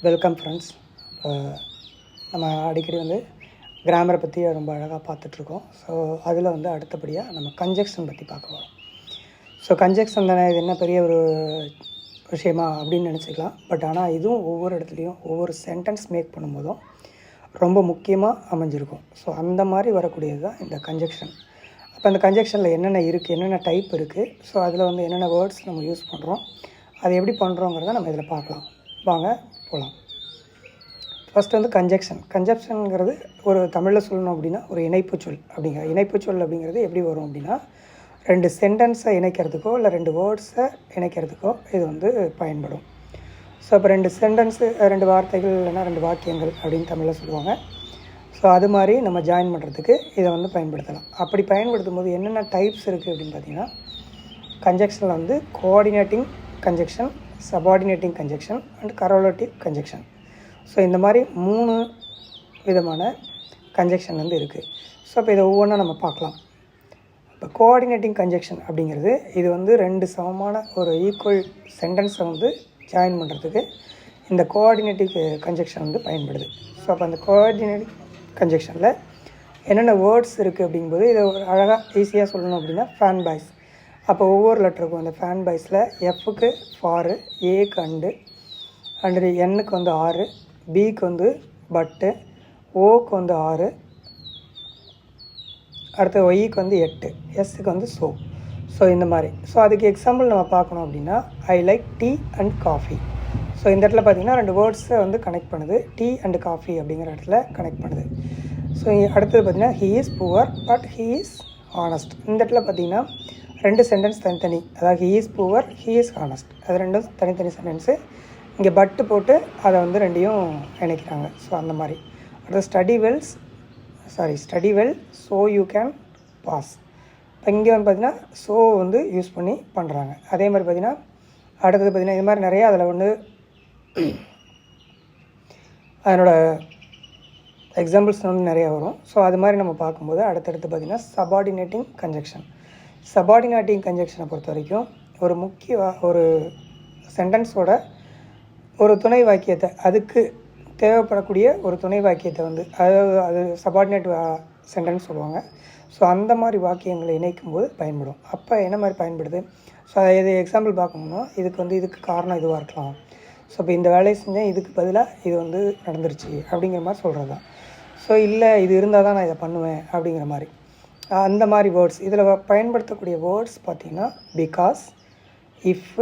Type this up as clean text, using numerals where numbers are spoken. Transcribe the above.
Welcome friends. நம்ம அடிக்கடி கிராமரை பற்றி ரொம்ப அழகாக பார்த்துட்ருக்கோம். ஸோ அதில் அடுத்தபடியாக நம்ம கன்ஜெக்ஷன் பற்றி பார்க்க வரோம். ஸோ கன்ஜெக்ஷன் தானே, இது என்ன பெரிய ஒரு விஷயமா அப்படின்னு நினச்சிக்கலாம். பட் ஆனால் இதுவும் ஒவ்வொரு இடத்துலையும் ஒவ்வொரு சென்டென்ஸ் மேக் பண்ணும்போதும் ரொம்ப முக்கியமாக அமைஞ்சிருக்கும். ஸோ அந்த மாதிரி வரக்கூடியது தான் இந்த கன்ஜெக்ஷன். அப்போ அந்த கன்ஜெக்ஷனில் என்னென்ன இருக்குது, என்னென்ன டைப் இருக்குது, ஸோ அதில் என்னென்ன வேர்ட்ஸ் நம்ம யூஸ் பண்ணுறோம், அதை எப்படி பண்ணுறோங்கிறத நம்ம இதில் பார்க்கலாம். வாங்க போகலாம். ஃபஸ்ட்டு கன்ஜெக்ஷனுங்கிறது ஒரு தமிழில் சொல்லணும் அப்படின்னா ஒரு இணைப்புச்சொல். இணைப்புச்சொல் அப்படிங்கிறது எப்படி வரும் அப்படின்னா, 2 சென்டென்ஸை இணைக்கிறதுக்கோ இல்லை 2 வேர்ட்ஸை இணைக்கிறதுக்கோ இது பயன்படும். ஸோ இப்போ 2 சென்டென்ஸு, 2 வார்த்தைகள் இல்லைன்னா 2 வாக்கியங்கள் அப்படின்னு தமிழில் சொல்லுவாங்க. ஸோ அது மாதிரி நம்ம ஜாயின் பண்ணுறதுக்கு இதை பயன்படுத்தலாம். அப்படி பயன்படுத்தும் போது என்னென்ன டைப்ஸ் இருக்குது அப்படின்னு பார்த்திங்கன்னா, கன்ஜெக்ஷனில் coordinating conjunction, subordinating conjunction and correlative conjunction. So இந்த மாதிரி 3 விதமான கன்ஜெக்ஷன் இருக்குது. ஸோ இப்போ இதை ஒவ்வொன்றா நம்ம பார்க்கலாம். இப்போ கோஆர்டினேட்டிங் கன்ஜெக்ஷன் அப்படிங்கிறது இது 2 சமமான ஒரு ஈக்குவல் சென்டென்ஸை ஜாயின் பண்ணுறதுக்கு இந்த கோஆர்டினேட்டிவ் கன்ஜெக்ஷன் பயன்படுது. ஸோ அப்போ அந்த கோஆர்டினேட்டிவ் கன்ஜெக்ஷனில் என்னென்ன வேர்ட்ஸ் இருக்குது அப்படிங்கும்போது இதை ஒரு அழகாக ஈஸியாக சொல்லணும் அப்படின்னா ஃபேன் பாய்ஸ். அப்போ ஒவ்வொரு லெட்டருக்கும் அந்த ஃபேன் பாய்ஸில் எஃப்க்கு ஃபாரு, ஏக்கு அண்டு எண்ணுக்கு 6, பிக்கு பட்டு, ஓக்கு 6, அடுத்து ஒய்க்கு 8, எஸ்ஸுக்கு ஸோ. ஸோ இந்த மாதிரி. ஸோ அதுக்கு எக்ஸாம்பிள் நம்ம பார்க்கணும் அப்படின்னா, I like tea and coffee. So இந்த இடத்துல பார்த்திங்கன்னா 2 வேர்ட்ஸை கனெக்ட் பண்ணுது. டீ அண்ட் காஃபி அப்படிங்கிற இடத்துல கனெக்ட் பண்ணுது. ஸோ அடுத்தது பார்த்திங்கன்னா, he is poor but he is honest. இந்த இடத்துல பார்த்திங்கன்னா 2 சென்டென்ஸ் தனித்தனி, அதாவது he is poor, he is honest, அது 2 தனித்தனி சென்டென்ஸு. இங்கே பட்டு போட்டு அதை 2யும் இணைக்கிறாங்க. ஸோ அந்த மாதிரி. அடுத்து study well so you can pass. இப்போ இங்கே பார்த்திங்கன்னா ஸோ யூஸ் பண்ணி பண்ணுறாங்க. அதே மாதிரி பார்த்திங்கன்னா அடுத்தது பார்த்திங்கன்னா இது மாதிரி நிறையா அதில் அதனோட எக்ஸாம்பிள்ஸ் நிறையா வரும். ஸோ அது மாதிரி நம்ம பார்க்கும்போது அடுத்தடுத்து பார்த்திங்கன்னா சபார்டினேட்டிங் கன்ஜெக்ஷனை பொறுத்த வரைக்கும் ஒரு ஒரு சென்டென்ஸோட ஒரு துணை வாக்கியத்தை, அதுக்கு தேவைப்படக்கூடிய ஒரு துணை வாக்கியத்தை அது சபார்டினேட் சென்டென்ஸ் சொல்லுவாங்க. ஸோ அந்த மாதிரி வாக்கியங்களை இணைக்கும் போது பயன்படும். அப்போ என்ன மாதிரி பயன்படுது? ஸோ இது எக்ஸாம்பிள் பார்க்கணும்னா, இதுக்கு காரணம் இதுவாக இருக்கலாம். ஸோ இப்போ இந்த வேலையை செஞ்சேன், இதுக்கு பதிலாக இது நடந்துருச்சு அப்படிங்கிற மாதிரி சொல்கிறது தான். ஸோ இல்லை, இது இருந்தால் தான் நான் இதை பண்ணுவேன் அப்படிங்கிற மாதிரி அந்த மாதிரி வேர்ட்ஸ். இதில் பயன்படுத்தக்கூடிய வேர்ட்ஸ் பார்த்திங்கன்னா பிகாஸ், இஃப்,